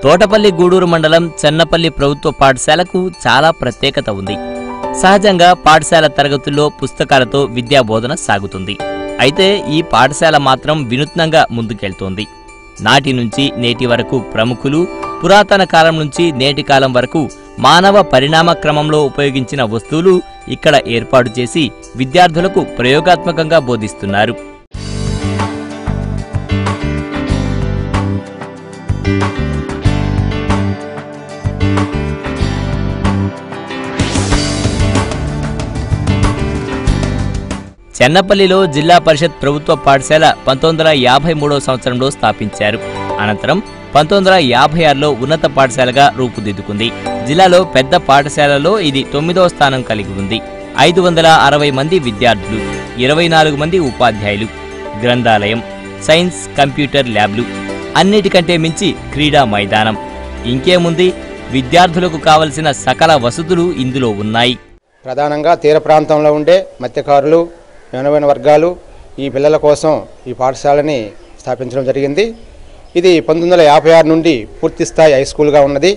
తోటపల్లి గూడూరు మండలం చెన్నపల్లి ప్రభుత్వ పాఠశాలకు చాలా ప్రత్యేకత ఉంది. సహజంగా పాఠశాల తరగతుల్లో పుస్తకాలతో విద్యాబోధన సాగుతుంది. అయితే ఈ పాఠశాల మాత్రం వినూత్నంగా ముందుకెళ్తోంది. నాటి నుంచి నేటి వరకు ప్రముఖులు పురాతన కాలం నుంచి నేటి కాలం వరకు మానవ పరిణామ క్రమంలో ఉపయోగించిన వస్తువులు ఇక్కడ ఏర్పాటు చేసి విద్యార్థులకు ప్రయోగాత్మకంగా బోధిస్తున్నారు. చెన్నపల్లిలో జిల్లా పరిషత్ ప్రభుత్వ పాఠశాల 1953వ సంవత్సరంలో స్థాపించారు. అనంతరం 1956లో ఉన్నత పాఠశాలగా రూపుదిద్దుకుంది. జిల్లాలో పెద్ద పాఠశాలలో ఇది 9వ స్థానం కలిగి ఉంది. 560 మంది విద్యార్థులు, 24 మంది ఉపాధ్యాయులు, గ్రంథాలయం, సైన్స్, కంప్యూటర్ ల్యాబ్లు, అన్నిటికంటే మించి క్రీడా మైదానం. ఇంకేముంది, విద్యార్థులకు కావలసిన సకల వసతులు ఇందులో ఉన్నాయి. ప్రధానంగా తీర ప్రాంతంలో ఉండే మత్స్యకారులు, వెనువైన వర్గాలు ఈ పిల్లల కోసం ఈ పాఠశాలని స్థాపించడం జరిగింది. ఇది 1956 నుండి పూర్తి స్థాయి హై స్కూల్గా ఉన్నది.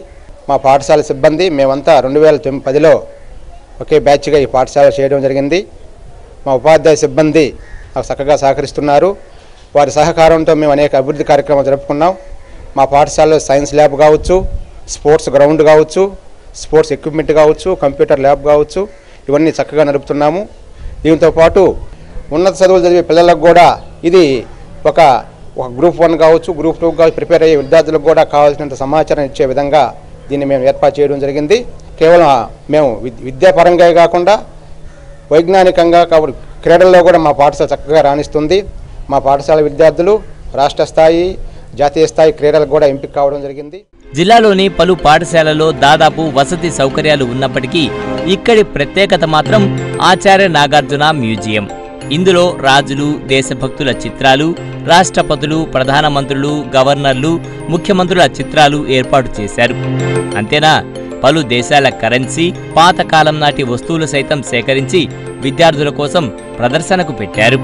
మా పాఠశాల సిబ్బంది మేమంతా 2010లో ఒకే బ్యాచ్గా ఈ పాఠశాల చేయడం జరిగింది. మా ఉపాధ్యాయ సిబ్బంది నాకు చక్కగా సహకరిస్తున్నారు. వారి సహకారంతో మేము అనేక అభివృద్ధి కార్యక్రమాలు జరుపుకున్నాం. మా పాఠశాలలో సైన్స్ ల్యాబ్ కావచ్చు, స్పోర్ట్స్ గ్రౌండ్ కావచ్చు, స్పోర్ట్స్ ఎక్విప్మెంట్ కావచ్చు, కంప్యూటర్ ల్యాబ్ కావచ్చు, ఇవన్నీ చక్కగా నడుపుతున్నాము. దీంతో పాటు ఉన్నత చదువులు చదివే పిల్లలకు కూడా ఇది ఒక గ్రూప్ 1 కావచ్చు, గ్రూప్ 2 కావచ్చు ప్రిపేర్ అయ్యే విద్యార్థులకు కూడా కావాల్సినంత సమాచారం ఇచ్చే విధంగా దీన్ని మేము ఏర్పాటు చేయడం జరిగింది. కేవలం మేము విద్యాపరంగా కాకుండా వైజ్ఞానికంగా కాబట్టి క్రీడల్లో కూడా మా పాఠశాల చక్కగా రాణిస్తుంది. మా పాఠశాల విద్యార్థులు రాష్ట్ర స్థాయి, జాతీయ స్థాయి క్రీడలకు కూడా ఎంపిక కావడం జరిగింది. జిల్లాలోని పలు పాఠశాలల్లో దాదాపు వసతి సౌకర్యాలు ఉన్నప్పటికీ ఇక్కడి ప్రత్యేకత మాత్రం ఆచార్య నాగార్జున మ్యూజియం. ఇందులో రాజులు, దేశభక్తుల చిత్రాలు, రాష్ట్రపతులు, ప్రధానమంత్రులు, గవర్నర్లు, ముఖ్యమంత్రుల చిత్రాలు ఏర్పాటు చేశారు. అంతేనా, పలు దేశాల కరెన్సీ, పాతకాలం నాటి వస్తువులు సైతం సేకరించి విద్యార్థుల కోసం ప్రదర్శనకు పెట్టారు.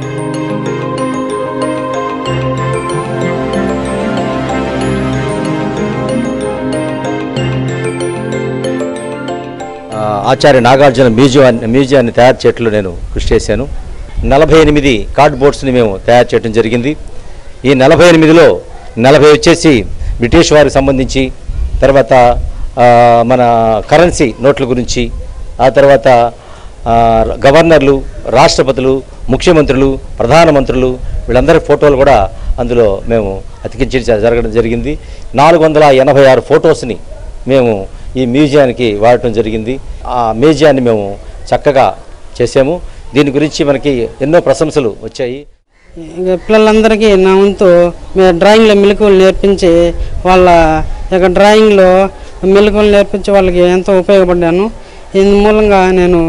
ఆచార్య నాగార్జున మ్యూజియాన్ని తయారు చేయడంలో నేను కృషి చేశాను. 48 కార్డ్బోర్డ్స్ని మేము తయారు చేయడం జరిగింది. ఈ 48లో 40 వచ్చేసి బ్రిటిష్ వారికి సంబంధించి, తర్వాత మన కరెన్సీ నోట్ల గురించి, ఆ తర్వాత గవర్నర్లు, రాష్ట్రపతులు, ముఖ్యమంత్రులు, ప్రధానమంత్రులు వీళ్ళందరి ఫోటోలు కూడా అందులో మేము అతికించి జరగడం జరిగింది. 486 ఫొటోస్ని మేము ఈ మ్యూజియానికి వాడటం జరిగింది. ఆ మ్యూజియాన్ని మేము చక్కగా చేసాము. దీని గురించి మనకి ఎన్నో ప్రశంసలు వచ్చాయి. పిల్లలందరికీ నా వంతు డ్రాయింగ్లో మెలకువలు నేర్పించి వాళ్ళ యొక్క డ్రాయింగ్లో మెలకువలు నేర్పించి వాళ్ళకి ఎంతో ఉపయోగపడ్డాను. ఇందు మూలంగా నేను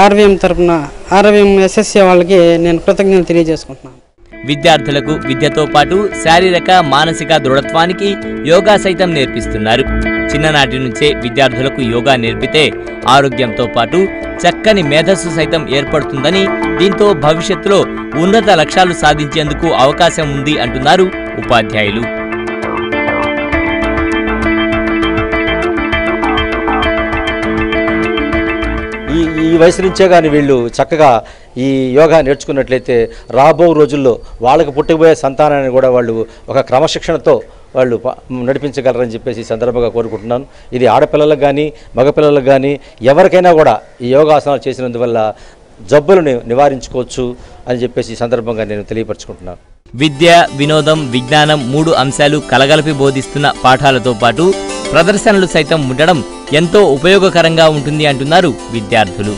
ఆర్వీఎం ఎస్ఎస్సీ వాళ్ళకి నేను కృతజ్ఞతలు తెలియజేసుకుంటున్నాను. విద్యార్థులకు విద్యతో పాటు శారీరక, మానసిక దృఢత్వానికి యోగా సైతం నేర్పిస్తున్నారు. చిన్ననాటి నుంచే విద్యార్థులకు యోగా నేర్పితే ఆరోగ్యంతో పాటు చక్కని మేధస్సు సైతం ఏర్పడుతుందని, దీంతో భవిష్యత్తులో ఉన్నత లక్ష్యాలు సాధించేందుకు అవకాశం ఉంది అంటున్నారు ఉపాధ్యాయులు. ఈ వయసు నుంచే కానీ వీళ్ళు చక్కగా ఈ యోగా నేర్చుకున్నట్లయితే రాబో రోజుల్లో వాళ్ళకు పుట్టబోయే సంతానాన్ని కూడా వాళ్ళు ఒక క్రమశిక్షణతో వాళ్ళు నడిపించగలరని చెప్పేసి ఈ సందర్భంగా కోరుకుంటున్నాను. ఇది ఆడపిల్లలకు కానీ మగపిల్లలకు కానీ ఎవరికైనా కూడా ఈ యోగాసనాలు చేసినందువల్ల జబ్బులను నివారించుకోవచ్చు అని చెప్పేసి ఈ సందర్భంగా నేను తెలియపరచుకుంటున్నాను. విద్య, వినోదం, విజ్ఞానం 3 అంశాలు కలగలిపి బోధిస్తున్న పాఠాలతో పాటు ప్రదర్శనలు సైతం ఉండడం ఎంతో ఉపయోగకరంగా ఉంటుంది అంటున్నారు విద్యార్థులు.